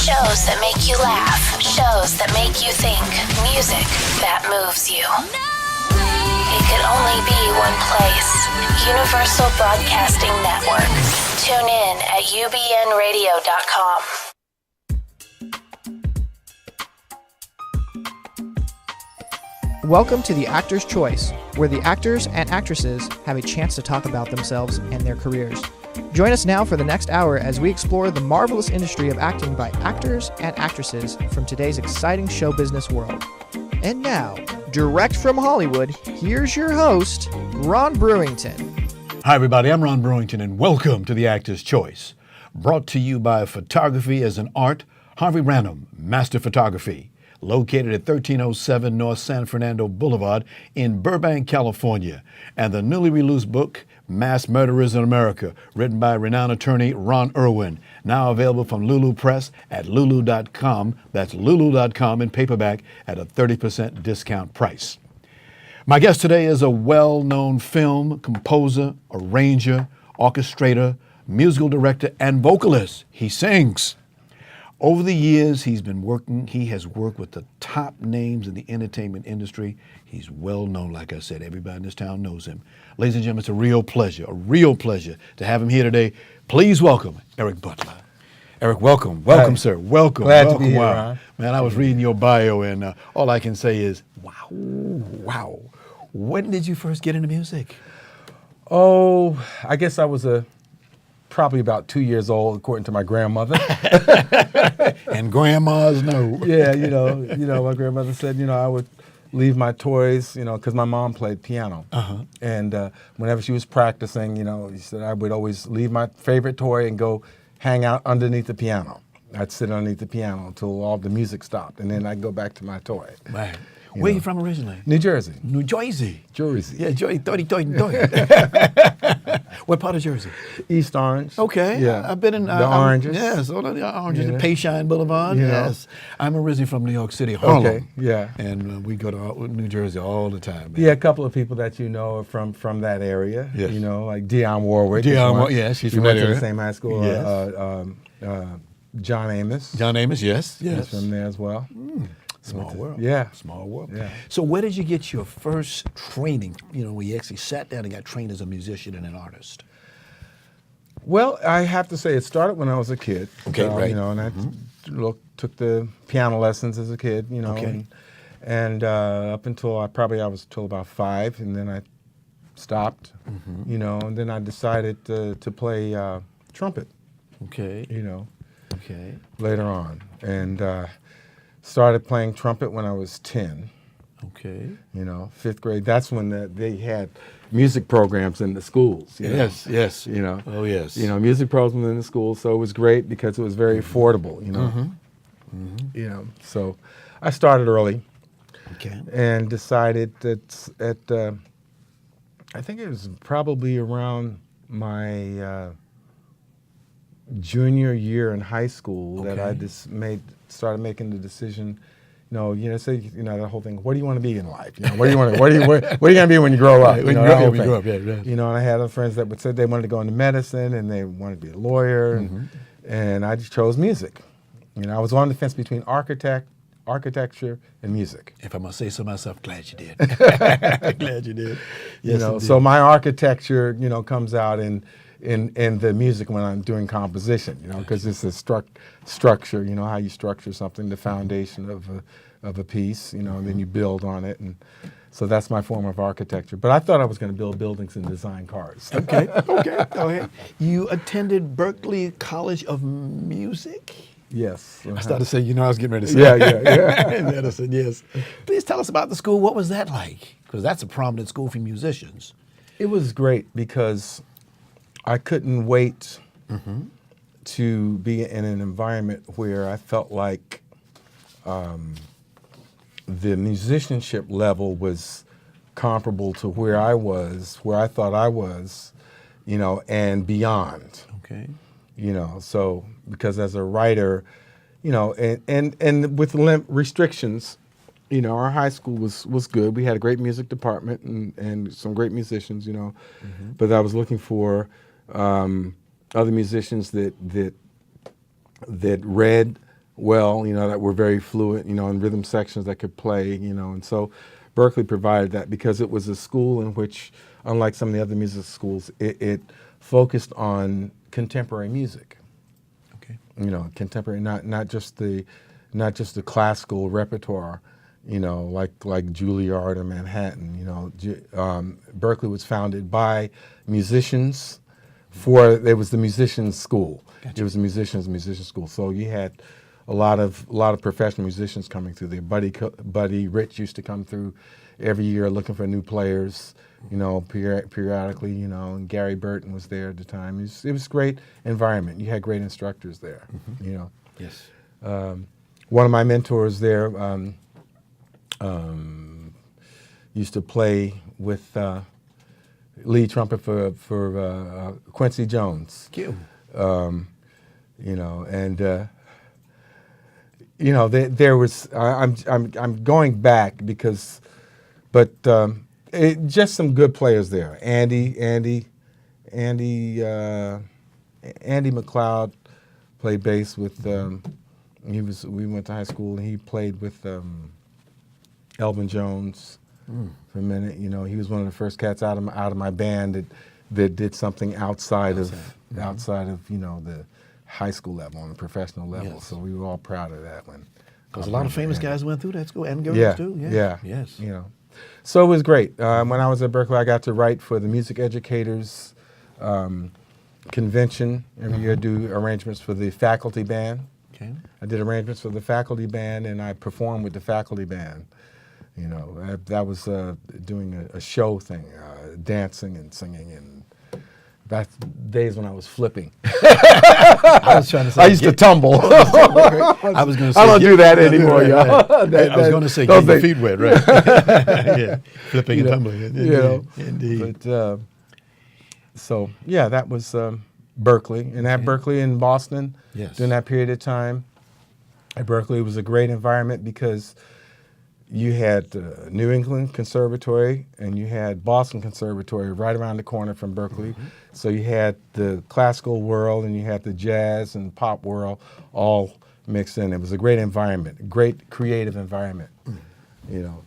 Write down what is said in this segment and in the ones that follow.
Shows that make you laugh. Shows that make you think. Music that moves you. It could only be one place. Universal Broadcasting Network. Tune in at ubnradio.com. Welcome to The Actor's Choice, where the actors and actresses have a chance to talk about themselves and their careers. Join us now for the next hour as we explore the marvelous industry of acting by actors and actresses from today's exciting show business world. And now, direct from Hollywood, here's your host, Ron Brewington. Hi everybody, I'm Ron Brewington and welcome to The Actor's Choice. Brought to you by Photography as an Art, Harvey Random, Master Photography. Located at 1307 North San Fernando Boulevard in Burbank, California. And the newly released book, Mass Murderers in America, written by renowned attorney Ron Irwin, now available from Lulu Press at lulu.com. That's lulu.com in paperback at a 30% discount price. My guest today is a well-known film composer, arranger, orchestrator, musical director, and vocalist. He sings. Over the years, he has worked with the top names in the entertainment industry. He's well known, like I said, everybody in this town knows him. Ladies and gentlemen, it's a real pleasure to have him here today. Please welcome Eric Butler. Eric, welcome, sir, welcome. Glad to be here, Ron. Man, I was reading your bio and all I can say is, wow. When did you first get into music? Oh, I guess I was probably about 2 years old, according to my grandmother. And grandmas know. Yeah, my grandmother said, I would leave my toys, because my mom played piano. Uh-huh. And whenever she was practicing, she said I would always leave my favorite toy and go hang out underneath the piano. I'd sit underneath the piano until all the music stopped, and then I'd go back to my toy. Right. Where are you from originally? New Jersey. New Jersey. Jersey. Yeah, Jersey. What part of Jersey? East Orange. Okay. Yeah. I've been in the Oranges. Yes, all of the Oranges. Yeah. Payshine Boulevard. Yeah. Yes. I'm originally from New York City, Harlem. Okay. Yeah. And we go to New Jersey all the time. Man. Yeah, a couple of people that you know are from that area. Yes. Like Dionne Warwick. Yes, she's from that went to area. the same high school. Yes. John Amos. John Amos, yes. He's from there as well. Small world. Yeah. Small world. Yeah. So where did you get your first training, where you actually sat down and got trained as a musician and an artist? Well, I have to say it started when I was a kid. Okay, right. And I took the piano lessons as a kid, Okay. and up until I was till about 5, and then I stopped, and then I decided to play trumpet, Okay. Okay. later on. And started playing trumpet when I was 10, Okay. 5th grade. That's when they had music programs in the schools. Yes. Oh, yes. Music programs in the schools. So it was great because it was very affordable, So I started early. Okay. And decided that I think it was probably around my junior year in high school that I just started making the decision. That whole thing. What do you want to be in life? What are you gonna be when you grow up? When you grow up, yeah. And I had other friends that said they wanted to go into medicine and they wanted to be a lawyer, and I just chose music. I was on the fence between architecture and music. If I must say so myself, glad you did. Glad you did. Yes, indeed. So my architecture, comes out in the music when I'm doing composition, because it's a structure, how you structure something, the foundation of a piece, and then you build on it, and so that's my form of architecture. But I thought I was going to build buildings and design cars. Okay, go ahead. You attended Berklee College of Music? Yes. I started to say, I was getting ready to say. Yeah. Medicine, yes. Please tell us about the school. What was that like? Because that's a prominent school for musicians. It was great because I couldn't wait to be in an environment where I felt like the musicianship level was comparable to where I thought I was, and beyond. Okay. So because as a writer, and with restrictions, our high school was good. We had a great music department and some great musicians, but I was looking for other musicians that read well, that were very fluent, in rhythm sections that could play, and so Berkeley provided that because it was a school in which, unlike some of the other music schools, it focused on contemporary music. Okay. Contemporary, not just the classical repertoire, like Juilliard or Manhattan. Berkeley was founded by musicians. It was the musicians' school. Gotcha. It was a musician school. So you had a lot of professional musicians coming through there. Buddy Rich used to come through every year looking for new players. Periodically. And Gary Burton was there at the time. It was a great environment. You had great instructors there. Yes. One of my mentors there used to play with lead trumpet for Quincy Jones. Cute. There was. I'm going back just some good players there. Andy McLeod played bass with. We went to high school and he played with Elvin Jones for a minute. He was one of the first cats out of my band that did something outside of the high school level, on the professional level. Yes. So we were all proud of that one. Because a lot of famous guys went through that school, and girls Yeah, too. yeah. Yes. So it was great. When I was at Berkeley, I got to write for the Music Educators Convention. Every year I do arrangements for the faculty band. Okay. I did arrangements for the faculty band, and I performed with the faculty band. That was doing a show thing, dancing and singing, and back days when I was flipping. I was trying to say. I used to tumble. I was going to say. I don't do that anymore, right, y'all. Right. I was going to say, get your feet wet, right? Yeah, flipping and tumbling. Indeed. But so yeah, that was Berkeley, and at Berkeley in Boston. Yes. During that period of time, at Berkeley, it was a great environment because you had New England Conservatory and you had Boston Conservatory right around the corner from Berkeley. Mm-hmm. So you had the classical world and you had the jazz and pop world all mixed in. It was a great environment, great creative environment.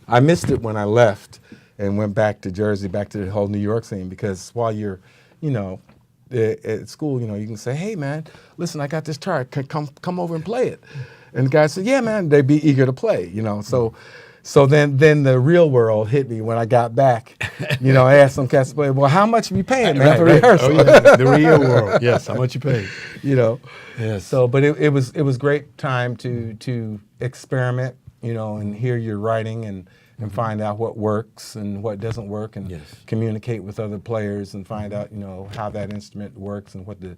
I missed it when I left and went back to Jersey, back to the whole New York scene, because while you're, at school, you can say, hey man, listen, I got this chart, come over and play it. And the guy said, yeah man, they'd be eager to play, So then the real world hit me when I got back. I asked some cats to play, well, how much are you paying, man, for rehearsal? Oh, yeah. The real world, yes, how much you pay. Yes. So, but it was great time to experiment, and hear your writing and find out what works and what doesn't work, and communicate with other players and find out, how that instrument works and what the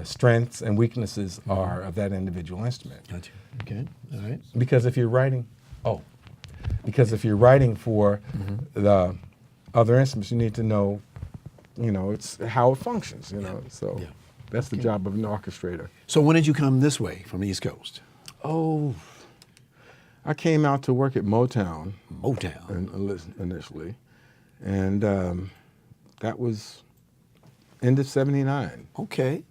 strengths and weaknesses are of that individual instrument. Gotcha. Okay. All right. Because if you're writing for the other instruments, you need to know, it's how it functions, So that's the job of an orchestrator. So when did you come this way from the East Coast? Oh, I came out to work at Motown. Initially, and that was end of '79. Okay.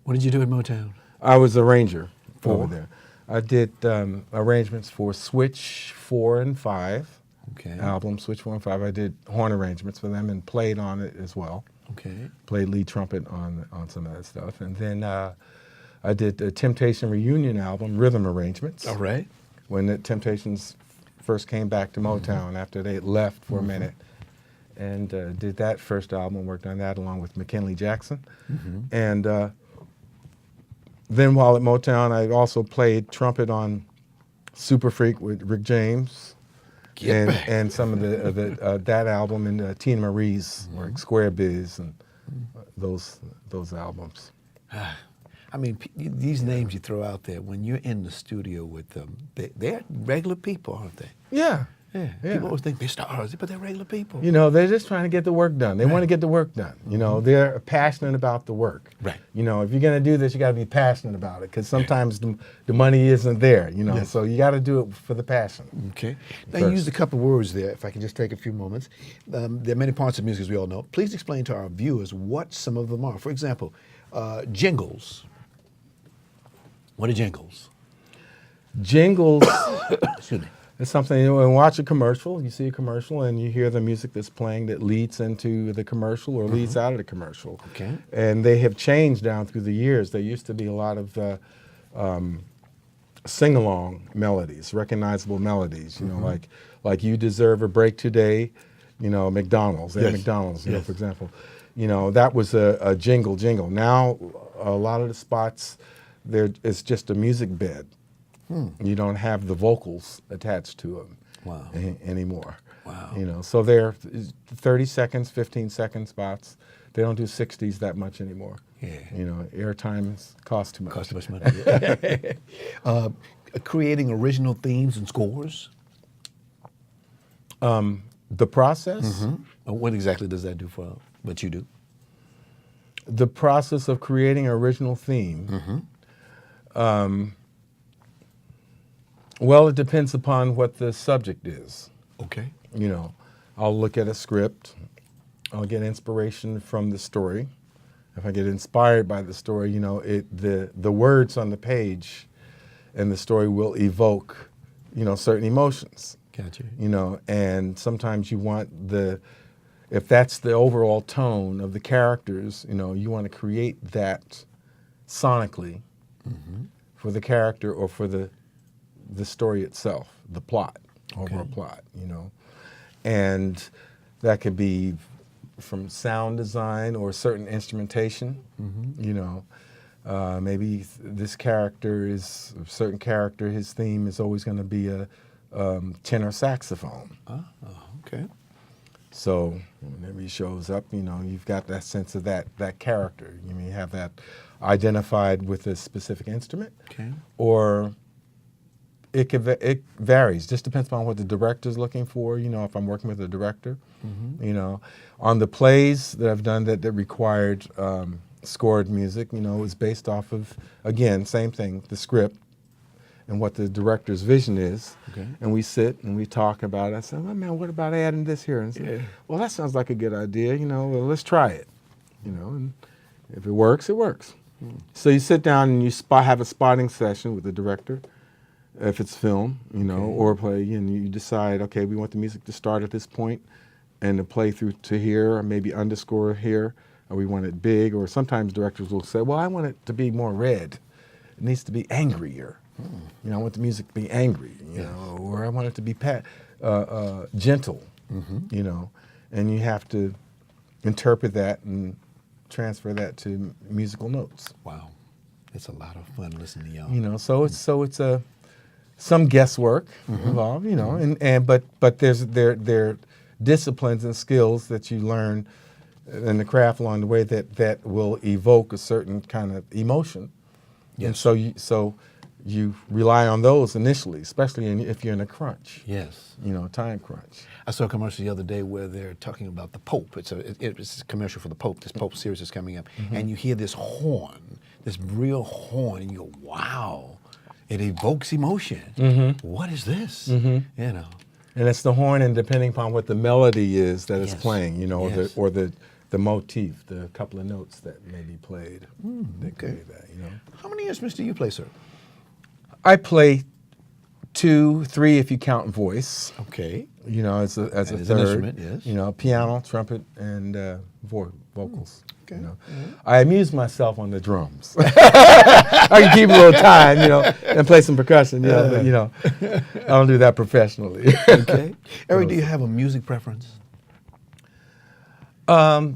What did you do at Motown? I was a arranger over there. I did arrangements for Switch 4 and 5 album, Switch 4 and 5. I did horn arrangements for them and played on it as well. Okay. Played lead trumpet on some of that stuff. And then I did a Temptation reunion album, rhythm arrangements. All right. When the Temptations first came back to Motown after they had left for a minute. And did that first album, worked on that along with McKinley Jackson. And then while at Motown, I also played trumpet on Super Freak with Rick James. And some of that album and Tina Marie's work, Square Biz, and those albums. I mean, these names you throw out there, when you're in the studio with them, they're regular people, aren't they? Yeah. Yeah. People always think they're stars, but they're regular people. They're just trying to get the work done. They want to get the work done. They're passionate about the work. Right. If you're going to do this, you got to be passionate about it, because sometimes the money isn't there, so you got to do it for the passion. Okay. Now, you used a couple of words there, if I can just take a few moments. There are many parts of music, as we all know. Please explain to our viewers what some of them are. For example, jingles. What are jingles? Jingles Excuse me. is something, you know, when you watch a commercial, you see a commercial and you hear the music that's playing that leads into the commercial or leads out of the commercial. Okay. And they have changed down through the years. There used to be a lot of sing-along melodies, recognizable melodies, you know, like You Deserve a Break Today, you know, McDonald's, Yes. McDonald's, you know, Yes. for example. You know, that was a jingle. Now, a lot of the spots, it's just a music bed. You don't have the vocals attached to them Wow. anymore. Wow. You know, so they're 30 seconds, 15-second spots. They don't do 60s that much anymore. Yeah. You know, airtime costs too much. Cost too much money. Creating original themes and scores. The process, What exactly does that do for what you do? the process of creating an original theme, well, it depends upon what the subject is. Okay. You know, I'll look at a script. I'll get inspiration from the story. If I get inspired by the story, you know, the words on the page and the story will evoke, you know, certain emotions. Gotcha. You know, and sometimes you want if that's the overall tone of the characters, you know, you want to create that sonically for the character or for the story itself, the plot, overall plot, you know. And that could be from sound design or certain instrumentation, you know. Maybe this character is, a certain character, his theme is always going to be a tenor saxophone. Oh, okay. So whenever he shows up, you know, you've got that sense of that character. You may have that identified with a specific instrument, Okay. or it varies. Just depends upon what the director's looking for. You know, if I'm working with a director, you know, on the plays that I've done that required scored music, you know, it was based off of, again, same thing, the script and what the director's vision is. Okay. And we sit and we talk about it. I said, well, man, what about adding this here? And say, well, that sounds like a good idea. You know, well, let's try it. You know, and if it works, it works. So you sit down and you have a spotting session with the director, if it's film, you know, or a play, and you decide, okay, we want the music to start at this point and to play through to here, or maybe underscore here, or we want it big, or sometimes directors will say, well, I want it to be more red. It needs to be angrier. You know, I want the music to be angry, you know, or I want it to be gentle, you know, and you have to interpret that and transfer that to musical notes. Wow. It's a lot of fun listening to y'all. You know, so it's some guesswork involved, you know, but there are disciplines and skills that you learn in the craft along the way that will evoke a certain kind of emotion. Yes. And so you rely on those initially, especially if you're in a crunch. Yes. You know, time crunch. I saw a commercial the other day where they're talking about the Pope. It's a commercial for the Pope. This Pope series is coming up. And you hear this horn, this real horn, and you go, wow, it evokes emotion. What is this? You know. And it's the horn, and depending upon what the melody is that it's Yes. playing, you know, Yes. or the motif, the couple of notes that may be played. They okay. create that, you know. How many instruments do you play, sir? I play 2, 3 if you count voice. Okay. You know, as a That is third. an instrument, yes. You know, piano, trumpet, and vocals. Okay. You know, I amuse myself on the drums. I can keep a little time, you know, and play some percussion. You know, but, you know, I don't do that professionally. Okay. Eric, do you have a music preference?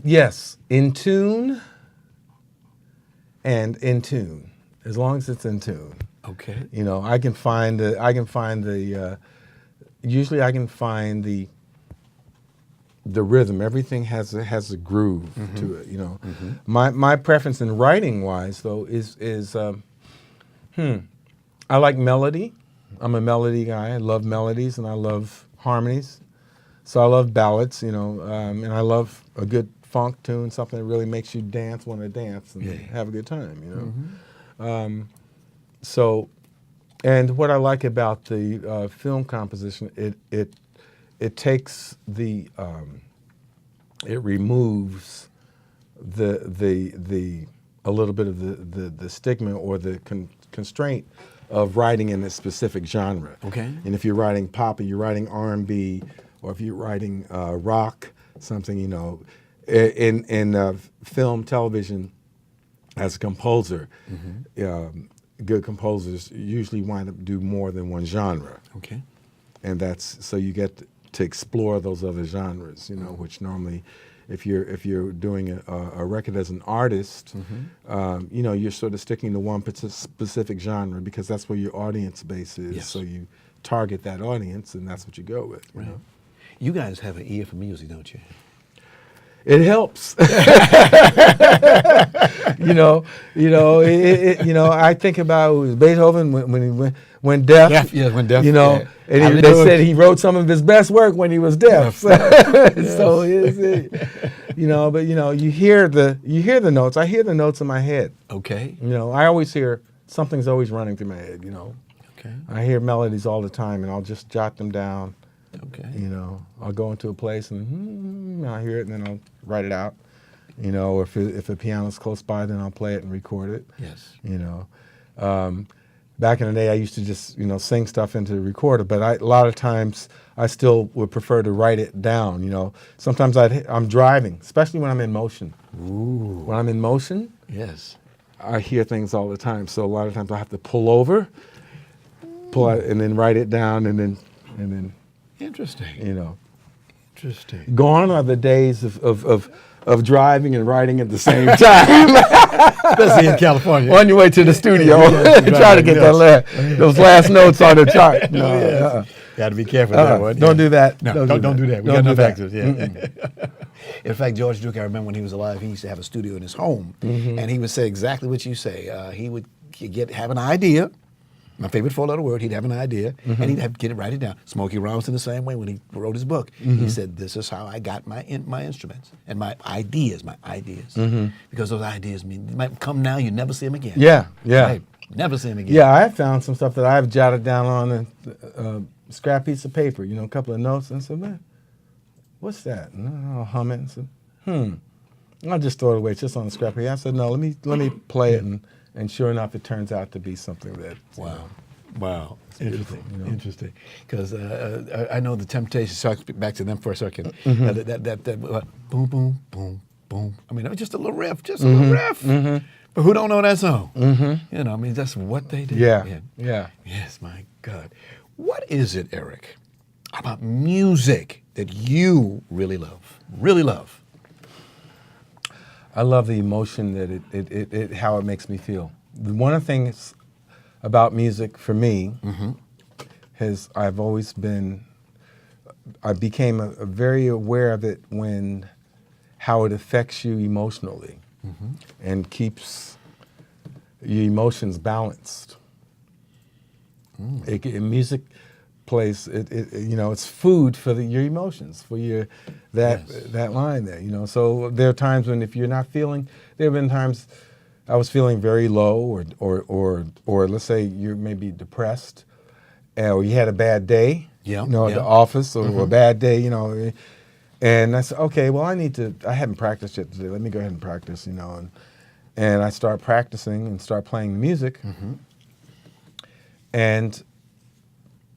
Yes, in tune and in tune. As long as it's in tune. Okay. You know, usually I can find the rhythm. Everything has a groove to it, you know. My preference in writing wise though is I like melody. I'm a melody guy. I love melodies and I love harmonies. So I love ballads, you know, and I love a good funk tune, something that really makes you want to dance and have a good time, you know. So, and what I like about the film composition, it takes the it removes a little bit of the stigma or the constraint of writing in a specific genre. Okay. And if you're writing pop, or you're writing R&B, or if you're writing rock, something, you know, in film, television, as a composer, good composers usually wind up do more than one genre. Okay. And that's, so you get to explore those other genres, you know, which normally, if you're doing a record as an artist, you know, you're sort of sticking to one specific genre because that's where your audience base is. Yes. So you target that audience, and that's what you go with. You Right. know? You guys have an ear for music, don't you? It helps. you know, I think about Beethoven when he went deaf. Deaf, yes, when deaf, You know, yeah. and they said he wrote some of his best work when he was deaf. So you know, but you know, you hear the notes. I hear the notes in my head. Okay. You know, I always hear something's always running through my head. You know, Okay. I hear melodies all the time, and I'll just jot them down. Okay. You know, I'll go into a place and I'll hear it, and then I'll write it out. You know, if a piano's close by, then I'll play it and record it. Yes. You know, back in the day, I used to just, you know, sing stuff into the recorder, but a lot of times I still would prefer to write it down. You know, sometimes I'm driving, especially when I'm in motion. Ooh. When I'm in motion, Yes. I hear things all the time. So a lot of times I have to pull over, pull out, and then write it down, and then Interesting. you know. Interesting. Gone are the days of driving and writing at the same time. Especially in California. On your way to the studio, Yes, try to get yes. those last notes on the chart. No, Yes. Got to be careful with that one. don't do that. No, don't do that. We Don't got do enough that. actors. Yeah. In fact, George Duke, I remember when he was alive, he used to have a studio in his home, and he would say exactly what you say. He would have an idea. My favorite four-letter word. He'd have an idea, and he'd have to write it down. Smokey Robinson the same way when he wrote his book. He said, "This is how I got my instruments and my ideas, because those ideas they might come now, you never see them again. Yeah, yeah. Right? Never see them again. Yeah, I have found some stuff that I've jotted down on a scrap piece of paper, you know, a couple of notes, and said, man, what's that? And I'll hum it and said, I'll just throw it away. It's just on the scrap paper. I said, no, let me play it, and sure enough, it turns out to be something that, you know, Wow. Interesting. you know. Interesting. Because I know the Temptations, so I'll speak back to them for a second. That boom, boom, boom, boom. I mean, just a little riff, But who don't know that song? You know, I mean, that's what they do. Yeah. Yes, my God. What is it, Eric, about music that you really love? Really love? I love the emotion that it how it makes me feel. One of the things about music for me I became very aware of it when how it affects you emotionally and keeps your emotions balanced. Music plays you know, it's food for your emotions, for your that line there, you know. So there are times when if you're not feeling, there have been times I was feeling very low, or let's say you're maybe depressed, or you had a bad day, you know, at the office, or a bad day, you know. And I said, okay, well, I haven't practiced yet today. Let me go ahead and practice, you know. And I start practicing and start playing the music. And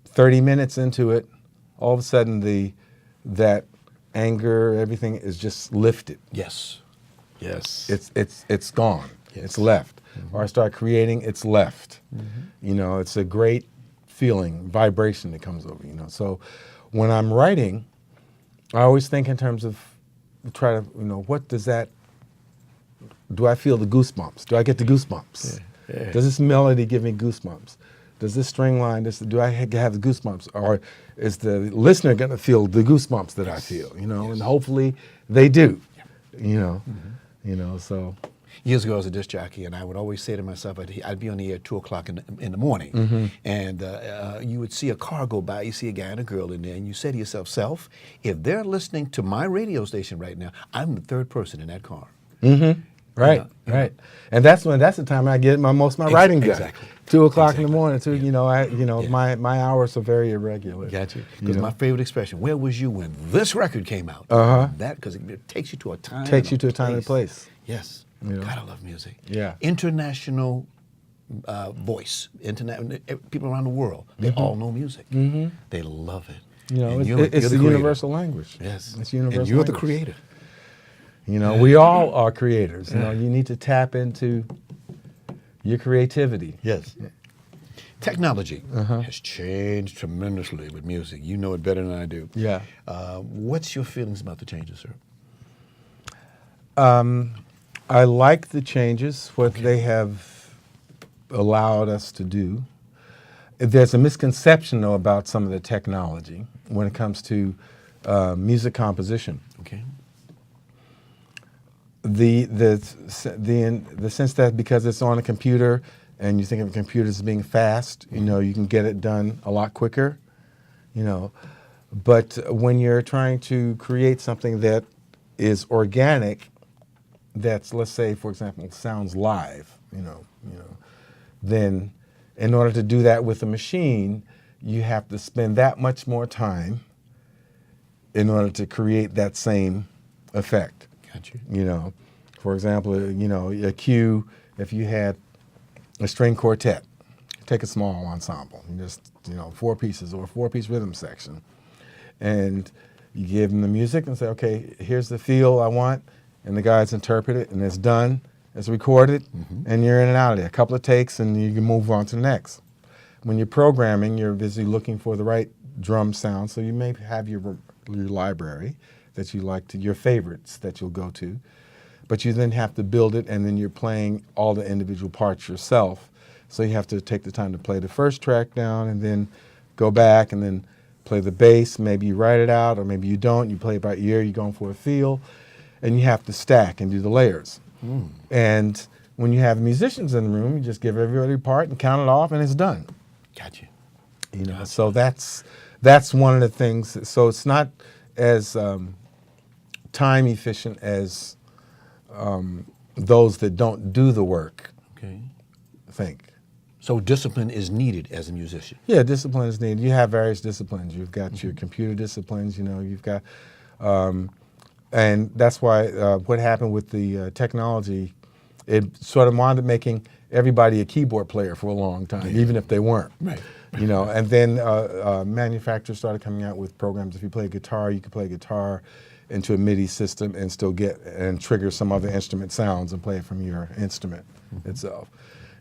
30 minutes into it, all of a sudden that anger, everything is just lifted. Yes. Yes. It's gone. Yes. It's left. Or I start creating, it's left. You know, it's a great feeling, vibration that comes over, you know. So when I'm writing, I always think in terms of try to, you know, what does that, do I feel the goosebumps? Do I get the goosebumps? Yeah. Does this melody give me goosebumps? Does this string line, do I have the goosebumps? Or is the listener going to feel the goosebumps that I feel, you know? And hopefully they do, you know. You know, so. Years ago, I was a disc jockey, and I would always say to myself, I'd be on the air at 2 o'clock in the morning, and you would see a car go by, you see a guy and a girl in there, and you say to yourself, self, if they're listening to my radio station right now, I'm the third person in that car. Right, right. And that's the time I get most of my writing done. Exactly. 2 o'clock in the morning, you know, my hours are very irregular. Got you. Because my favorite expression, where was you when this record came out? That, because it takes you to a time. Takes you to a time and place. Yes. You know? God, I love music. Yeah. International voice. Internet, people around the world, they all know music. They love it. You know, And it's you're the creator. universal language. Yes. It's universal And you're the language. creator. You know, we all are creators. You know, you need to tap into your creativity. Yes. Technology has changed tremendously with music. You know it better than I do. Yeah. What's your feelings about the changes, sir? I like the changes, what they have allowed us to do. There's a misconception, though, about some of the technology when it comes to music composition. Okay. The sense that because it's on a computer and you think of computers as being fast, you know, you can get it done a lot quicker, you know. But when you're trying to create something that is organic, that's, let's say, for example, sounds live, you know, then in order to do that with a machine, you have to spend that much more time in order to create that same effect. Got you. You know, for example, you know, a cue, if you had a string quartet, take a small ensemble, and just, you know, 4 pieces or a 4-piece rhythm section, and you give them the music and say, okay, here's the feel I want, and the guys interpret it, and it's done, it's recorded, and you're in and out of there. A couple of takes, and you can move on to the next. When you're programming, you're busy looking for the right drum sound, so you may have your library that you like to, your favorites that you'll go to, but you then have to build it, and then you're playing all the individual parts yourself. So you have to take the time to play the first track down, and then go back, and then play the bass. Maybe you write it out, or maybe you don't. You play it by ear, you're going for a feel, and you have to stack and do the layers. And when you have musicians in the room, you just give everybody a part and count it off, and it's done. Got you. You know, so that's one of the things. So it's not as time efficient as those that don't do the work Okay. think. So discipline is needed as a musician. Yeah, discipline is needed. You have various disciplines. You've got your computer disciplines, you know, you've got, and that's why what happened with the technology, it sort of wound up making everybody a keyboard player for a long time, even if they weren't. Right. You know, and then manufacturers started coming out with programs. If you play guitar, you could play guitar into a MIDI system and still get and trigger some other instrument sounds and play it from your instrument itself.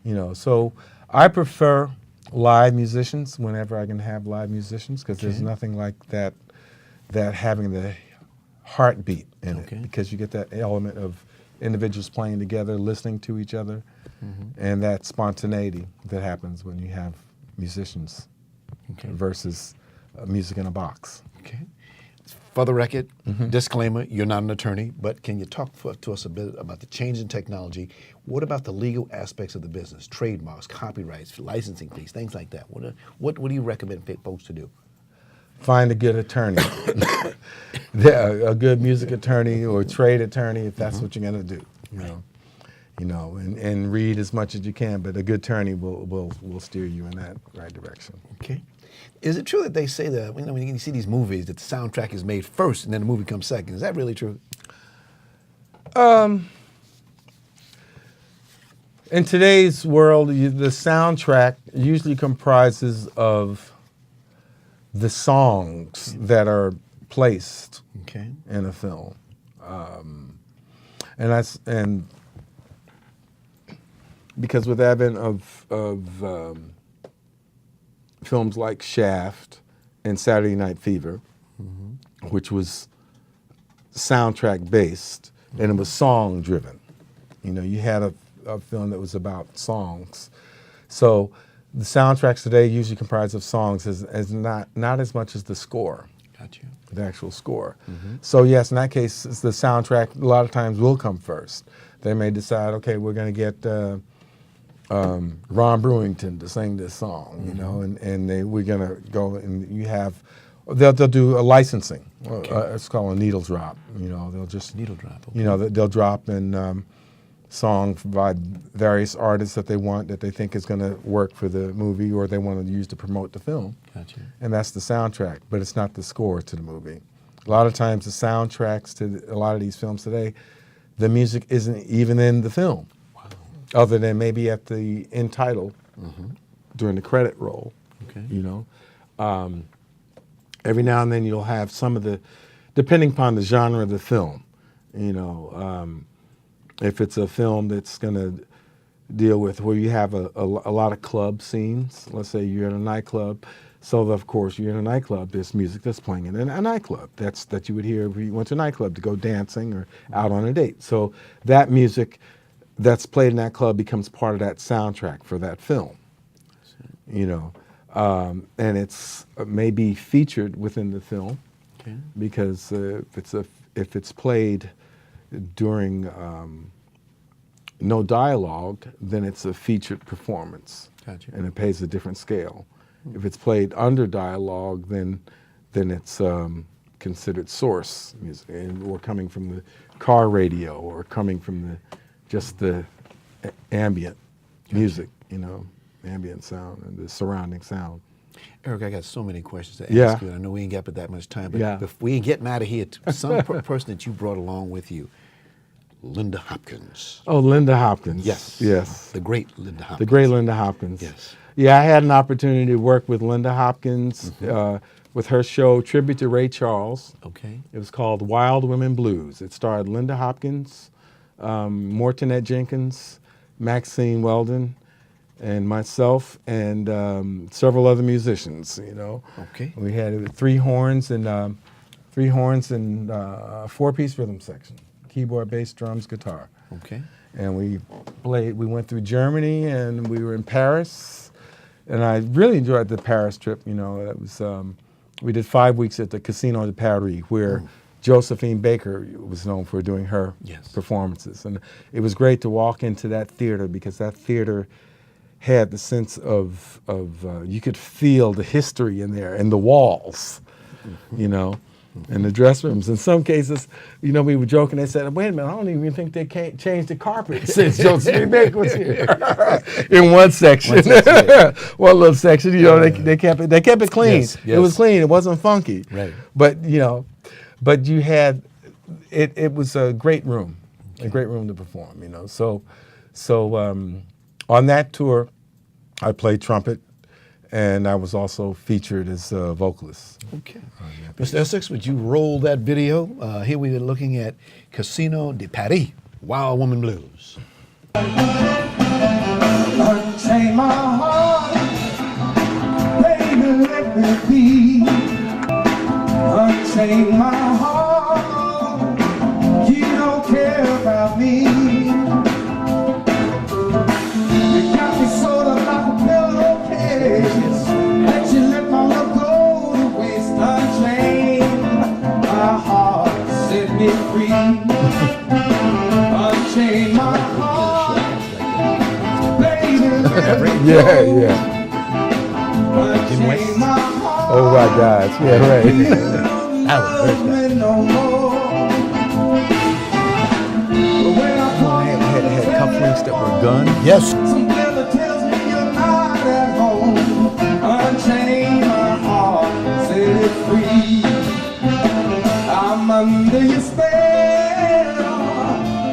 You know, so I prefer live musicians whenever I can have live musicians, because there's nothing like that having the heartbeat in it, because you get that element of individuals playing together, listening to each other, and that spontaneity that happens when you have musicians versus music in a box. Okay. For the record, disclaimer, you're not an attorney, but can you talk to us a bit about the change in technology? What about the legal aspects of the business, trademarks, copyrights, licensing fees, things like that? What do you recommend folks to do? Find a good attorney, a good music attorney or trade attorney, if that's what you're going to do. You know, and read as much as you can, but a good attorney will steer you in that right direction. Okay. Is it true that they say that, when you see these movies, that the soundtrack is made first and then the movie comes second? Is that really true? In today's world, the soundtrack usually comprises of the songs that are placed in a film, and because with the advent of films like Shaft and Saturday Night Fever, which was soundtrack based, and it was song driven. You know, you had a film that was about songs. So the soundtracks today usually comprise of songs as not as much as the score. Got you. The actual score. So yes, in that case, the soundtrack a lot of times will come first. They may decide, okay, we're going to get Ron Brewington to sing this song, you know, and we're going to go and you have, they'll do a licensing. It's called a needle drop. You know, they'll just Needle drop. Okay. You know, they'll drop in song by various artists that they want, that they think is going to work for the movie or they want to use to promote the film. Gotcha. And that's the soundtrack, but it's not the score to the movie. A lot of times the soundtracks to a lot of these films today, the music isn't even in the film. other than maybe at the end title during the credit roll. Okay. You know, every now and then you'll have some of the, depending upon the genre of the film. You know, if it's a film that's going to deal with where you have a lot of club scenes. Let's say you're in a nightclub. So, of course, you're in a nightclub. There's music that's playing in a nightclub. That you would hear if you went to a nightclub to go dancing or out on a date. So that music that's played in that club becomes part of that soundtrack for that film. You know, and it's maybe featured within the film because if it's played during no dialogue, then it's a featured performance. Gotcha. And it pays a different scale. If it's played under dialogue, then it's considered source music, or coming from the car radio, or coming from just the ambient music, you know, ambient sound and the surrounding sound. Eric, I got so many questions to Yeah. ask you. I know we ain't got but that much time, but Yeah. if we ain't getting out of here, some person that you brought along with you, Linda Hopkins. Oh, Linda Hopkins. Yes. Yes. The great Linda Hopkins. The great Linda Hopkins. Yes. Yeah, I had an opportunity to work with Linda Hopkins with her show Tribute to Ray Charles. Okay. It was called Wild Women Blues. It starred Linda Hopkins, Mortonette Jenkins, Maxine Weldon, and myself, and several other musicians. You know. Okay. We had three horns and 4-piece rhythm section: keyboard, bass, drums, guitar. Okay. And we went through Germany, and we were in Paris, and I really enjoyed the Paris trip. You know, it was we did 5 weeks at the Casino de Paris, where Josephine Baker was known for doing her performances, and it was great to walk into that theater because that theater had the sense of you could feel the history in there and the walls, you know. In the dress rooms. In some cases, you know, we were joking. They said, wait a minute, I don't even think they can't change the carpet since Josephine Baker was here. In one section. One little section, you know, they kept it clean. Yes, It was clean. It wasn't funky. Right. But, you know, you had, it was a great room, a great room to perform, you know. So on that tour, I played trumpet, and I was also featured as a vocalist. Okay. Mr. Essex, would you roll that video? Here we are looking at Casino de Paris, Wild Woman Blues. Unchain my heart, baby, let me be. Unchain my heart, you don't care about me. You got me sort of like a pillowcase that you left on the golden waist. Unchain my heart, set me free. Unchain my heart, baby, let me go. Yeah. Unchain my heart. Oh my gosh. Yeah, right. You don't love me no more. But when I call you, Had cufflinks that were gunned. Yes. some fella tells me you're not at home. Unchain my heart, set it free. I'm under your spell,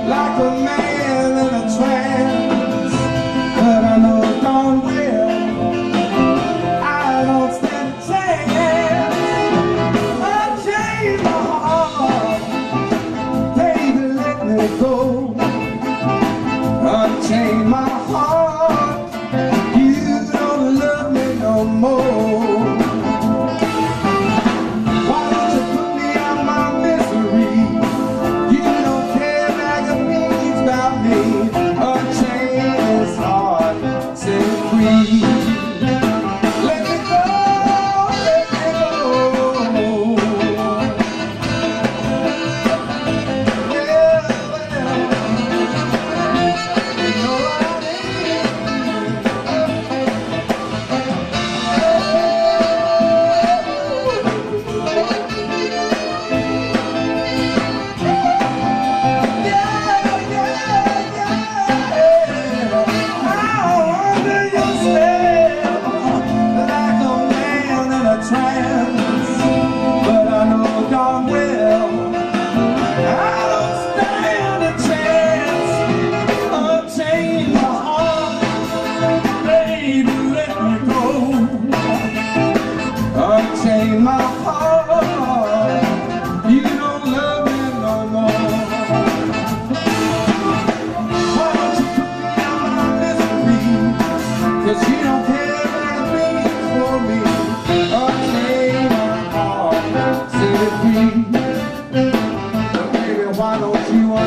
like a man in a trance. But I know darn well I don't stand a chance. Unchain my heart, baby, let me go. Unchain my heart, you don't love me no more. Why don't you put me out my misery? You don't care like a beans about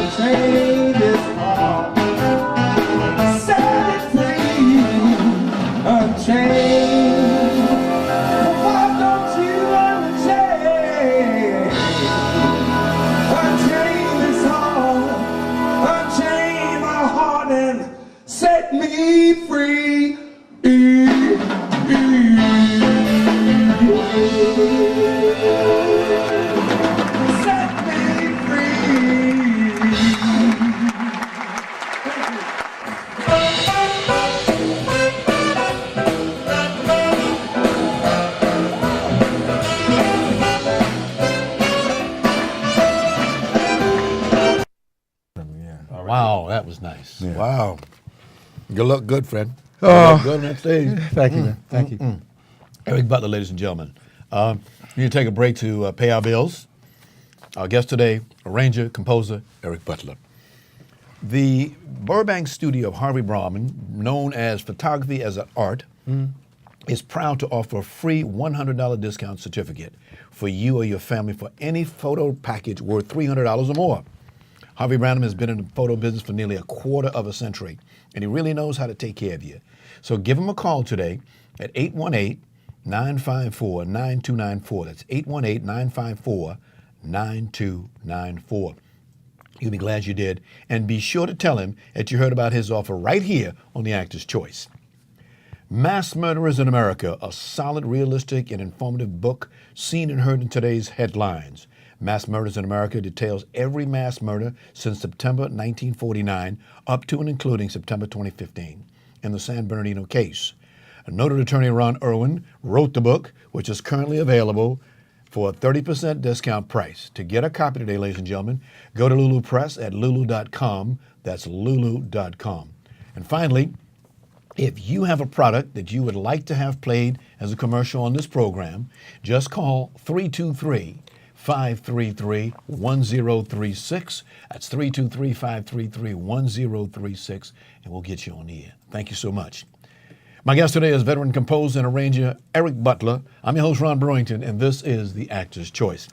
unchain this heart, set it free, unchain. Why don't you unchain? Unchain this heart, unchain my heart and set me free. Set me free. Wow, that was nice. Wow. You look good, friend. You Oh. look good on that stage. Thank you, man. Thank you. Eric Butler, ladies and gentlemen. We need to take a break to pay our bills. Our guest today, arranger, composer, Eric Butler. The Burbank studio of Harvey Brahman, known as Photography as an Art, is proud to offer a free $100 discount certificate for you or your family for any photo package worth $300 or more. Harvey Branham has been in the photo business for nearly a quarter of a century, and he really knows how to take care of you. So give him a call today at 818-954-9294. That's 818-954-9294. You'll be glad you did. And be sure to tell him that you heard about his offer right here on The Actor's Choice. Mass Murderers in America, a solid, realistic, and informative book seen and heard in today's headlines. Mass Murders in America details every mass murder since September 1949 up to and including September 2015 in the San Bernardino case. A noted attorney, Ron Irwin, wrote the book, which is currently available for a 30% discount price. To get a copy today, ladies and gentlemen, go to Lulu Press at lulu.com. That's lulu.com. And finally, if you have a product that you would like to have played as a commercial on this program, just call 323-533-1036. That's 323-533-1036, and we'll get you on the air. Thank you so much. My guest today is veteran composer and arranger Eric Butler. I'm your host, Ron Brewington, and this is The Actor's Choice.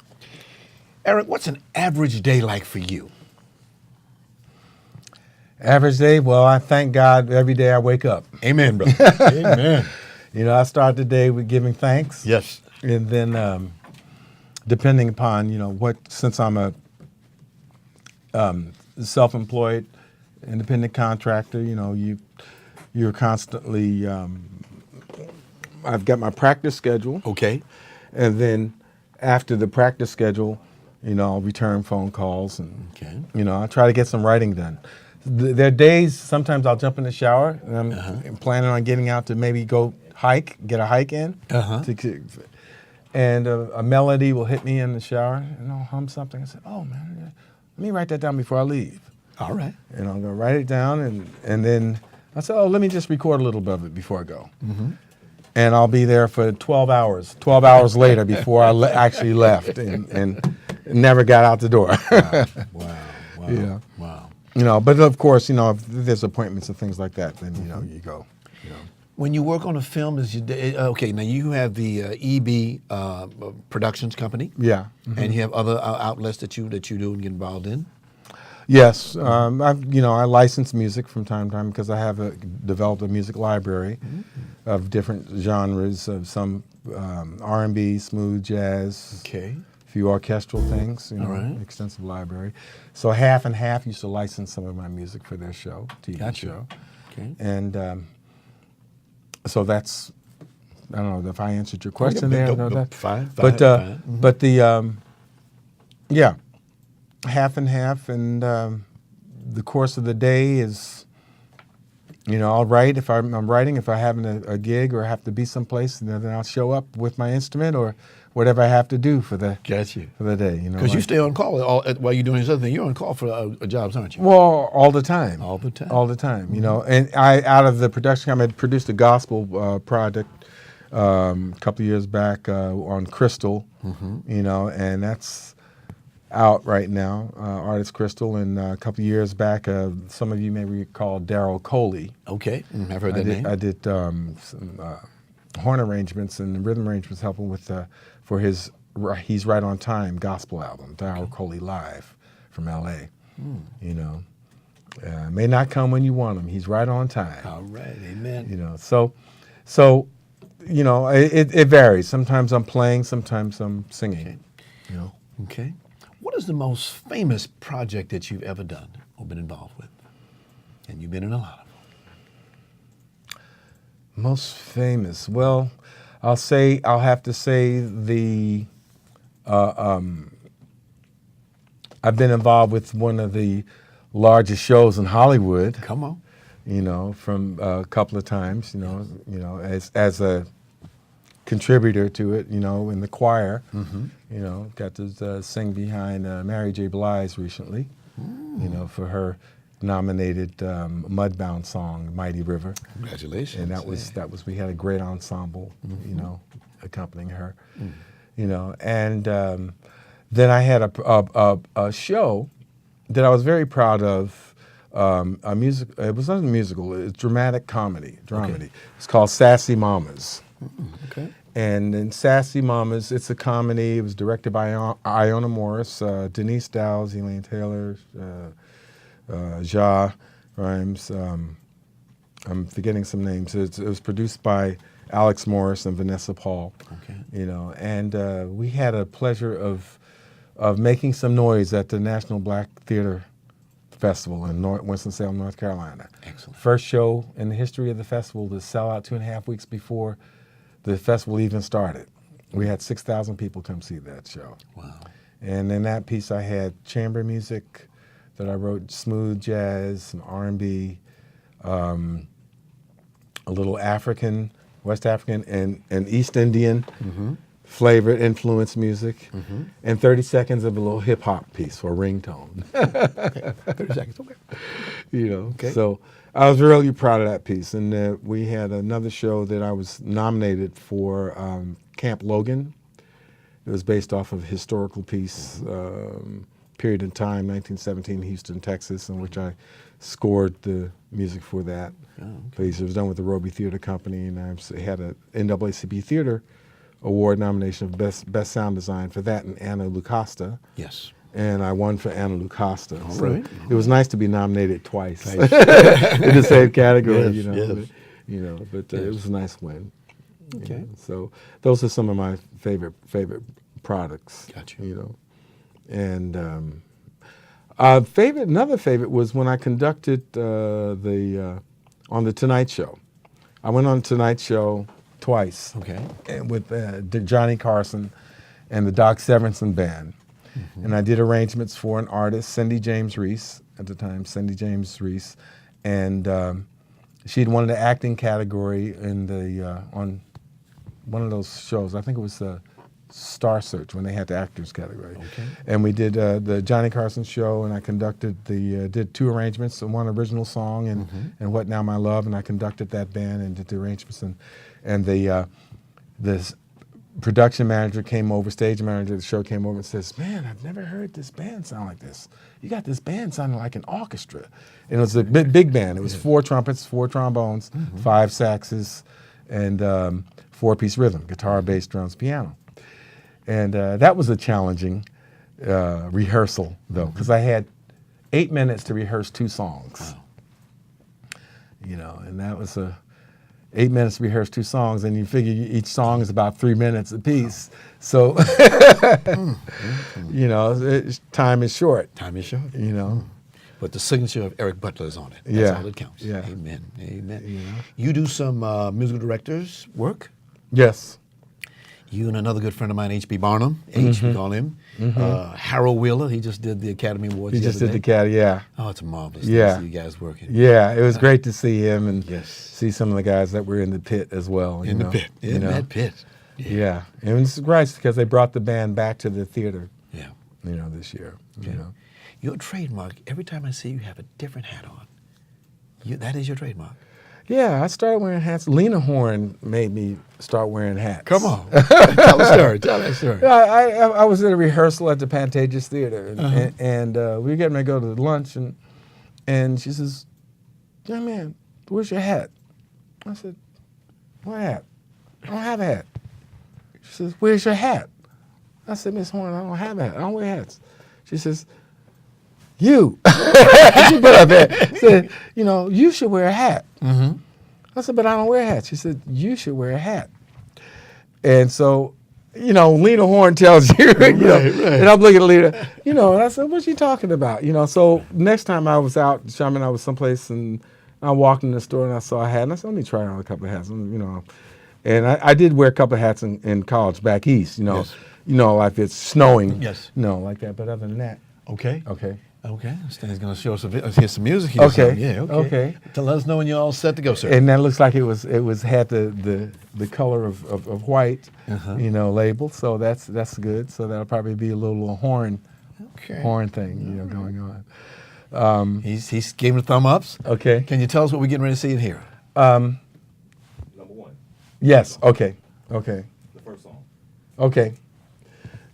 Eric, what's an average day like for you? Average day, well, I thank God every day I wake up. Amen, brother. Amen. You know, I start the day with giving thanks. Yes. And then depending upon, you know, since I'm a self-employed independent contractor, you know, you're constantly, I've got my practice schedule. Okay. And then after the practice schedule, you know, I'll return phone calls and, you know, I try to get some writing done. There are days, sometimes I'll jump in the shower and I'm planning on getting out to maybe go get a hike in. And a melody will hit me in the shower and I'll hum something and say, oh man, let me write that down before I leave. All right. And I'm gonna write it down and then I said, let me just record a little bit of it before I go. And I'll be there for 12 hours. 12 hours later before I actually left and never got out the door. Wow. Yeah. Wow. You know, but of course, you know, if there's appointments and things like that, then, you know, you go. You know. When you work on a film, okay, now you have the EB Productions Company. Yeah. And you have other outlets that you do and get involved in? Yes, I license music from time to time because I have developed a music library of different genres, of some R&B, smooth jazz, Okay. a few orchestral things, you know, All right. extensive library. So Half and Half used to license some of my music for their show, TV Gotcha. show. Okay. And so that's, I don't know if I answered your question yeah, there. no, No, that- fine, but fine. but the yeah, Half and Half, and the course of the day is, you know, I'll write if I'm writing. If I have a gig or have to be someplace, then I'll show up with my instrument or whatever I have to do for the Got you. for the day. You know, Because you like- stay on call while you're doing this other thing. You're on call for jobs, aren't you? Well, all the time. All the time. All the time, you know. And out of the production company, I produced a gospel project a couple of years back on Crystal, you know, and that's out right now, Artist Crystal. And a couple of years back, some of you may recall Daryl Coley. Okay. I've heard that name. I did some horn arrangements and rhythm arrangements helping with for his He's Right on Time gospel album, Daryl Coley Live from L.A. You know, may not come when you want him. He's right on time. All right, amen. You know, so you know, it varies. Sometimes I'm playing, sometimes I'm singing. You know. Okay. What is the most famous project that you've ever done or been involved with? And you've been in a lot of them. Most famous. Well, I'll have to say the. I've been involved with one of the largest shows in Hollywood. Come on. You know, from a couple of times. You know, as a contributor to it. You know, in the choir. Mm-hmm. You know, got to sing behind Mary J. Blige recently. You know, for her nominated Mudbound song, Mighty River. Congratulations. And that was we had a great ensemble, you know, accompanying her, you know. And then I had a show that I was very proud of. A music. It was not a musical. It's dramatic comedy. Dramedy. Okay. It's called Sassy Mamas. Okay. And in Sassy Mamas, it's a comedy. It was directed by Iona Morris, Denise Dowles, Elaine Taylor, Ja Rhymes. I'm forgetting some names. It was produced by Alex Morris and Vanessa Paul. Okay. You know, and we had a pleasure of making some noise at the National Black Theater Festival in Winston-Salem, North Carolina. Excellent. First show in the history of the festival to sell out 2.5 weeks before the festival even started. We had 6,000 people come see that show. Wow. And in that piece I had chamber music that I wrote, smooth jazz, some R&B, a little African, West African, and East Indian flavored influence music, and 30 seconds of a little hip hop piece or ringtone. 30 seconds, okay. You know, Okay. so I was really proud of that piece. And we had another show that I was nominated for, Camp Logan. It was based off of a historical piece, period in time, 1917, Houston, Texas, in which I scored the music for that piece. It was done with the Roby Theater Company, and I had an NAACP Theater Award nomination of Best Sound Design for that and Anna Lucasta. Yes. And I won for Anna Lucasta. All So right. it was nice to be nominated twice in the same category, Yes, you know. yes. But it was a nice win. you Okay. know. So those are some of my favorite products. Got you. You know, and another favorite was when I conducted on the Tonight Show. I went on Tonight Show twice. Okay. And with Johnny Carson and the Doc Severinsen Band. Mm-hmm. And I did arrangements for an artist, Cindy James Reese, at the time, Cindy James Reese. And she'd won the acting category in on one of those shows. I think it was Star Search when they had the actors category. Okay. And we did the Johnny Carson show, and I conducted did two arrangements, one original song and What Now My Love, and I conducted that band and did the arrangements, and the production manager came over, stage manager of the show came over and says, "Man, I've never heard this band sound like this. You got this band sounding like an orchestra." And it was a big band. It was 4 trumpets, 4 trombones, 5 saxes, and 4-piece rhythm, guitar, bass, drums, piano. And that was a challenging rehearsal, though, because I had 8 minutes to rehearse 2 songs. Wow. You know, and that was 8 minutes to rehearse 2 songs, and you figure each song is about 3 minutes a piece. So, you know, time is short. Time is short. You know. But the signature of Eric Butler is on it. That's Yeah. all that counts. Yeah. Amen. Amen. You know. You do some musical directors work. Yes. You and another good friend of mine, H.B. Barnum, H, we call him. Harold Wheeler, he just did the Academy Awards. He the just other did the day. cat. Yeah. Oh, it's a marvelous Yeah. to see you guys working. Yeah. It was great to see him and Yes. see some of the guys that were in the pit as well. In you the know. pit. You In know. that pit. Yeah. And it's great because they brought the band back to the theater, Yeah. you know, this year. Okay. You know. Your trademark, every time I see you have a different hat on. That is your trademark. Yeah, I started wearing hats. Lena Horne made me start wearing hats. Come on. Tell the story. Tell that story. Yeah, I was at a rehearsal at the Pantages Theater, and we were getting ready to go to lunch, and she says, "Young man, where's your hat?" I said, "What hat? I don't have a hat." She says, "Where's your hat?" I said, "Miss Horne, I don't have a hat. I don't wear hats." She says, you. She put up there, said, you know, you should wear a hat. Mm-hmm. I said, but I don't wear hats. She said, you should wear a hat. And so, you know, Lena Horne tells you, you know, and I'm looking at Lena, you know, and I said, what's she talking about? You know, so next time I was out shopping, I was someplace and I walked in the store and I saw a hat and I said, let me try on a couple of hats, you know. And I did wear a couple of hats in college back east, you know. Yes. You know, like if it's snowing, Yes. you know, like that. But other than that, Okay. okay. Okay. Stan's going to show us hear some music here. Okay. Son. Yeah. Okay. Okay. Tell us know when you're all set to go, sir. And that looks like it had the color of white, you know, label. So that's good. So that'll probably be a little horn thing, you know, going on. He's giving the thumb ups. Okay. Can you tell us what we're getting ready to see and hear? Number one, Yes. Okay. Okay. the first song. Okay.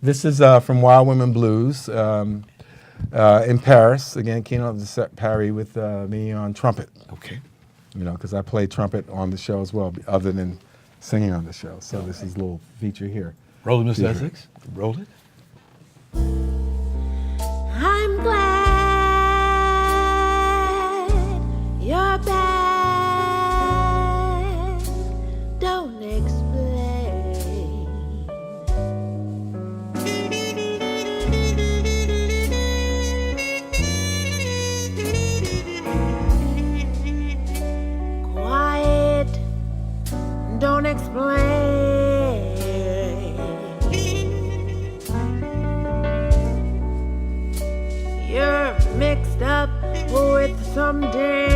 This is from Wild Women Blues in Paris. Again, Keynote de Paris with me on trumpet. Okay. You know, because I play trumpet on the show as well, other than singing on the show. So this is a little feature here. Roll it, Mr. Yeah. Essex. Roll it. I'm glad you're back. Don't explain. Quiet. Don't explain. You're mixed up with some dame.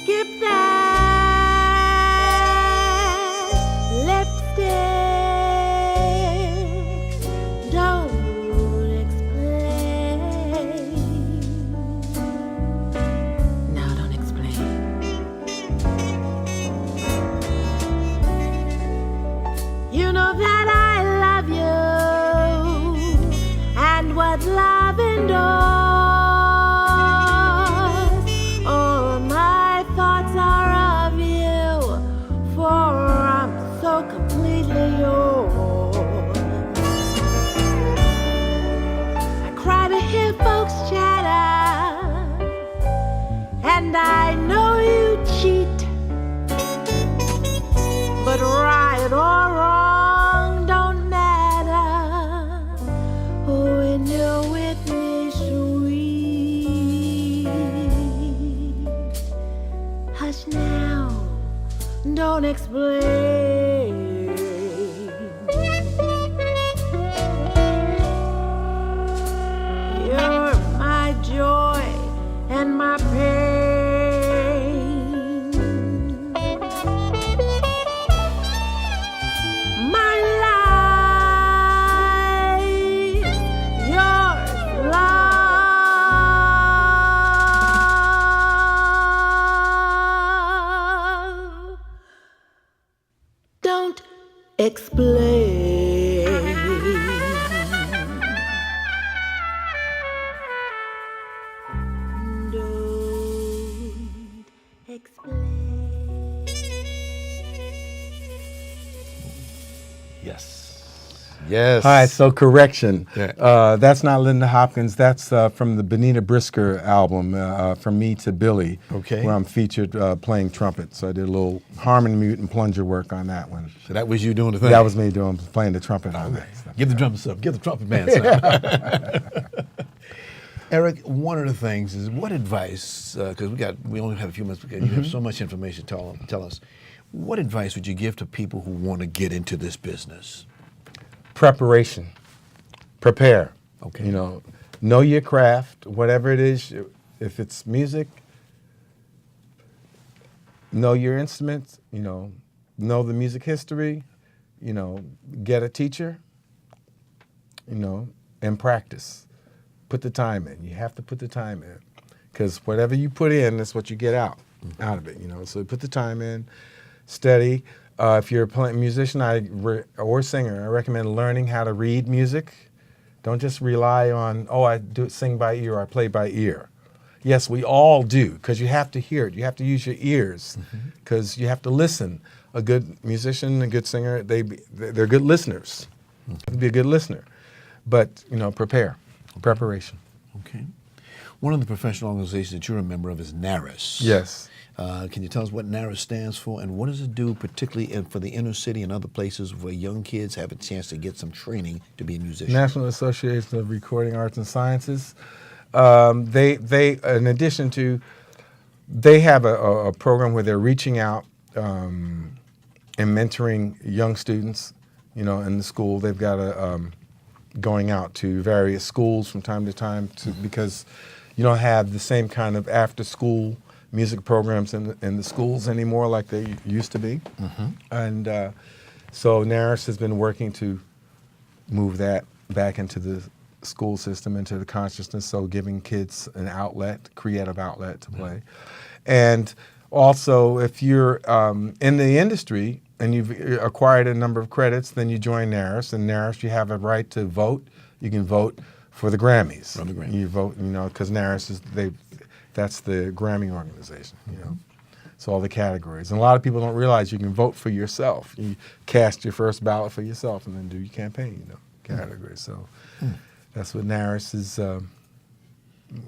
Skip that lipstick. Don't explain. No, don't explain. You know that I love you, and what love endures. All my thoughts are of you, for I'm so completely yours. I cry to hear folks chatter, and I know you cheat. But right or wrong don't matter when you're with me, sweet. Hush now, don't explain. You're my joy and my pain. My life, yours, love. Don't explain. Don't explain. Yes. Yes. All right, so correction. Yeah. That's not Linda Hopkins. That's from the Benita Brisker album, From Me to Billy, Okay. where I'm featured playing trumpet. So I did a little harmony mute and plunger work on that one. So that was you doing the thing. That was me playing the trumpet on that stuff. Give the drummer some. Give the trumpet man some. Eric, one of the things is what advice, because we only have a few minutes, because you have so much information to tell us. What advice would you give to people who want to get into this business? Preparation. Prepare. Okay. You know your craft, whatever it is. If it's music, know your instruments, know the music history, get a teacher, and practice. Put the time in. You have to put the time in. Because whatever you put in, that's what you get out of it, So put the time in, study. If you're a musician or singer, I recommend learning how to read music. Don't just rely on, I sing by ear or I play by ear. Yes, we all do, because you have to hear it. You have to use your ears, because you have to listen. a good musician, a good singer, they're good listeners. Be a good listener, but preparation. Okay. One of the professional organizations that you're a member of is NARIS. Yes. Can you tell us what NARIS stands for, and what does it do particularly for the inner city and other places where young kids have a chance to get some training to be a musician? National Association of Recording Arts and Sciences. They in addition to, they have a program where they're reaching out and mentoring young students, in the school. They've got going out to various schools from time to time because you don't have the same kind of after-school music programs in the schools anymore like they used to be. And so NARIS has been working to move that back into the school system, into the consciousness, so giving kids an outlet, creative outlet to play. And also, if you're in the industry and you've acquired a number of credits, then you join NARIS. And NARIS, you have a right to vote. You can vote for the Grammys. For the Grammys. You vote, because NARIS that's the Grammy organization, So all the categories. And a lot of people don't realize you can vote for yourself. You cast your first ballot for yourself and then do your campaign, categories. So that's what NARIS is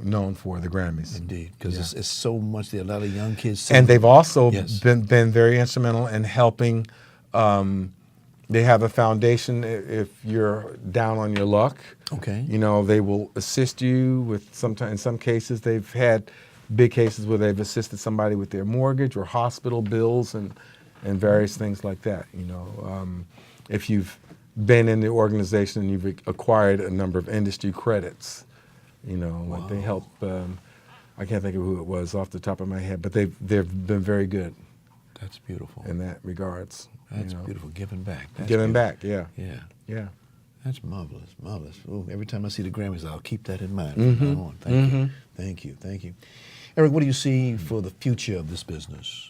known for, the Grammys. Indeed, because it's so much that a lot of young kids And they've also Yes. been very instrumental in helping. They have a foundation if you're down on your luck. Okay. They will assist you with in some cases they've had big cases where they've assisted somebody with their mortgage or hospital bills and various things like that. If you've been in the organization and you've acquired a number of industry credits, like they help. I can't think of who it was off the top of my head, but they've been very good That's beautiful. in that regards. That's beautiful. Giving back. That's Giving beautiful. back, yeah. Yeah. Yeah. That's marvelous, marvelous. Ooh, every time I see the Grammys, I'll keep that in mind. Mm-hmm. From now on. Thank you, thank you. Eric, what do you see for the future of this business?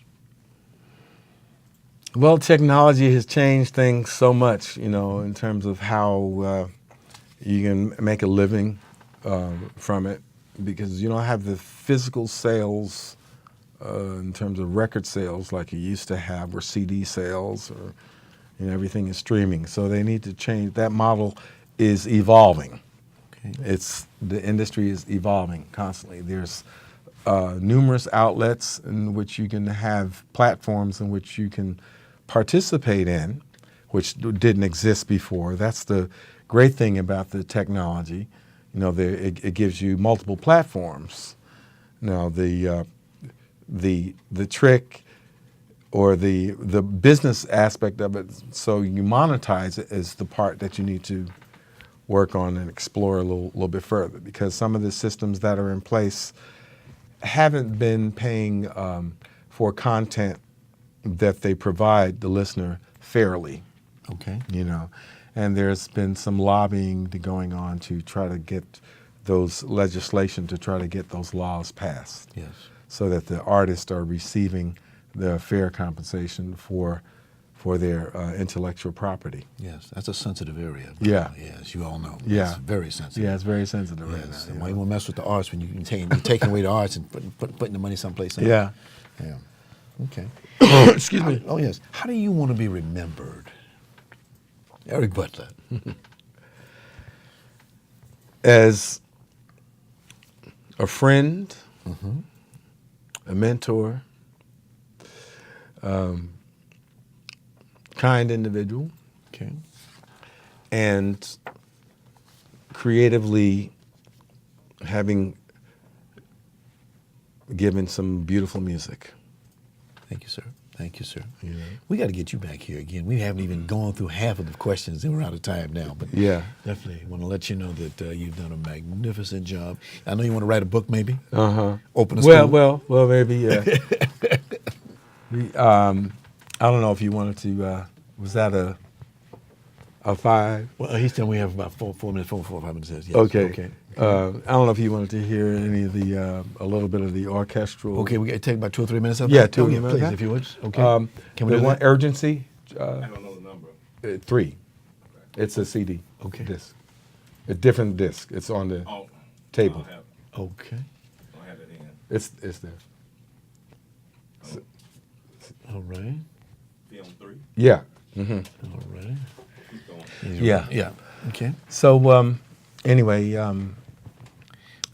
Well, technology has changed things so much, in terms of how you can make a living from it, because you don't have the physical sales in terms of record sales like you used to have, or CD sales, or everything is streaming. So they need to change. That model is evolving. Okay. The industry is evolving constantly. There's numerous outlets in which you can have platforms in which you can participate in, which didn't exist before. That's the great thing about the technology. It gives you multiple platforms. Now the trick or the business aspect of it, so you monetize it, is the part that you need to work on and explore a little bit further, because some of the systems that are in place haven't been paying for content that they provide the listener fairly. Okay. And there's been some lobbying going on to try to get those legislation to try to get those laws passed. Yes. So that the artists are receiving the fair compensation for their intellectual property. Yes, that's a sensitive area. Yeah. Yes, you all know. Yeah. It's very sensitive. Yeah, it's very sensitive right Yes. now. And why you want to mess with the arts when you're taking away the arts and putting the money someplace else? Yeah. Yeah. Okay. Excuse me. Oh, yes. How do you want to be remembered? Eric Butler. As a friend, a mentor, kind individual, Okay. and creatively having given some beautiful music. Thank you, sir. Thank you, sir. Yeah. We got to get you back here again. We haven't even gone through half of the questions, and we're out of time now. But Yeah. definitely want to let you know that you've done a magnificent job. I know you want to write a book, maybe. Uh-huh. Open a school. Well, maybe, yeah. I don't know if you wanted to, was that a 5? Well, he's telling me we have about 4 minutes, 4 or 5 minutes. Yes. Okay. Okay. I don't know if you wanted to hear any of the, a little bit of the orchestral. Okay, we got to take about 2 or 3 minutes of Yeah, that? 2 or Oh, 3 yeah, minutes. please, if you would. Okay. Can we the do one, that? Urgency, I don't know the number. 3. It's a CD. Okay. Disc. A different disc. It's on the Oh, table. Okay. Don't have it in. It's there. All right. Film on 3. Yeah. Already. Keep going. Yeah. Yeah. Okay. So anyway,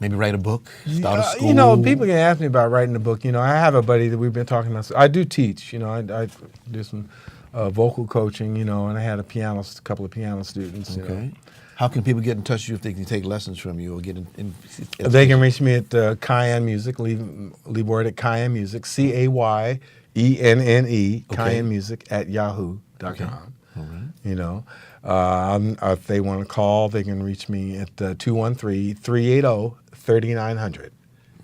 Maybe write a book. Start a school. you know, people can ask me about writing a book. You know, I have a buddy that we've been talking about. I do teach. You know, I do some vocal coaching. You know, and I had a couple of piano students. You Okay. know. How can people get in touch with you if they can take lessons from you or get in They can reach me at Cayenne Music. Leave word at Cayenne Music. CAYENNE. Okay. Cayenne Music at yahoo.com. Okay. All right. You know, if they want to call, they can reach me at 213-380-3900.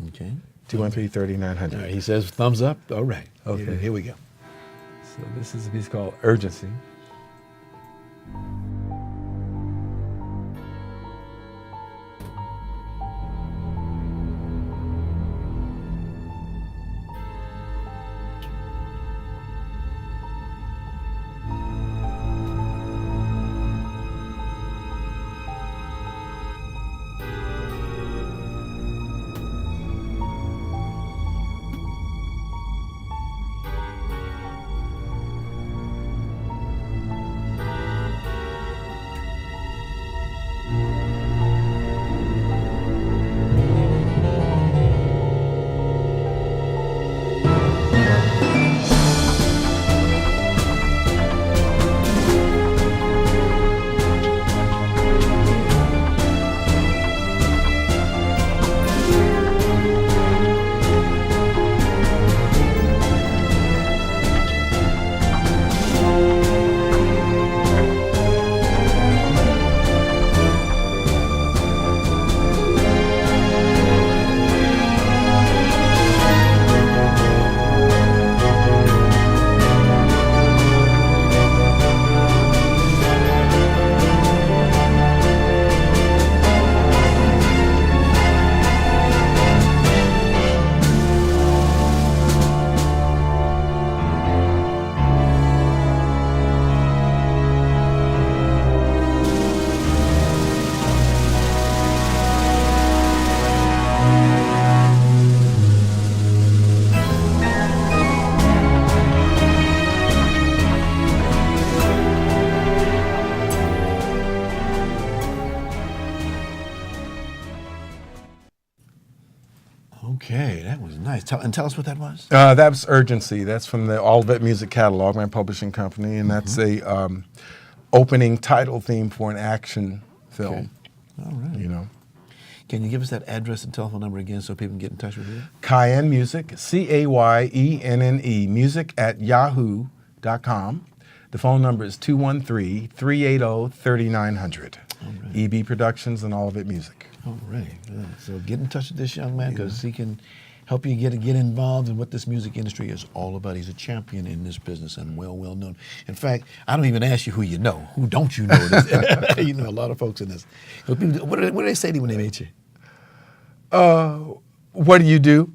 Okay. 213-3900. All right. He says thumbs up. All right. Okay. Here we go. So this is a piece called Urgency. Okay, that was nice. Tell us what that was. That was Urgency. That's from the All of It Music Catalog, my publishing company, and that's a opening title theme for an action film. Okay. All right. You know, Can you give us that address and telephone number again so people can get in touch with you? Cayenne Music, CAYENNE, music at yahoo.com. The phone number is 213-380-3900. EB Productions and All of It Music. All right. Good. So get in touch with this young man because he can help you get involved in what this music industry is all about. He's a champion in this business and well known. In fact, I don't even ask you who you know. Who don't you know? You know a lot of folks in this. What do they say to you when they meet you? What do you do?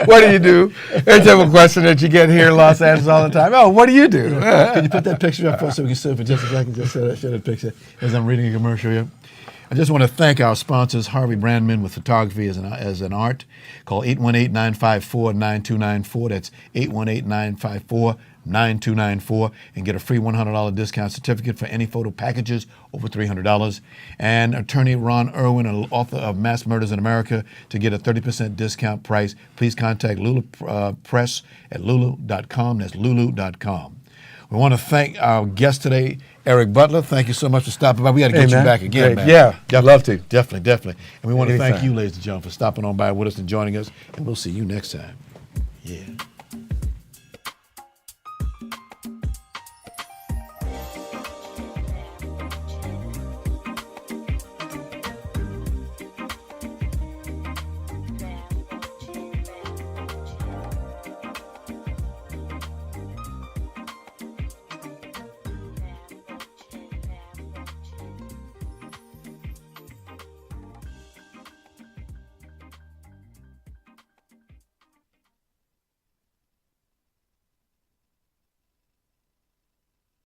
What do you do? It's a question that you get here in Los Angeles all the time. Oh, what do you do? Can you put that picture up for us so we can see it for just a second? Just show that picture as I'm reading a commercial here. I just want to thank our sponsors, Harvey Brandman with photography as an art. Call 818-954-9294. That's 818-954-9294 and get a free $100 discount certificate for any photo packages over $300. And attorney Ron Irwin, author of Mass Murders in America, to get a 30% discount price. Please contact Lulu Press at lulu.com. That's lulu.com. We want to thank our guest today, Eric Butler. Thank you so much for stopping by. We got to get you back again, man. Yeah, I'd love to. Definitely. And we want to thank Anytime. you, ladies and gentlemen, for stopping on by with us and joining us. And we'll see you next time. Yeah.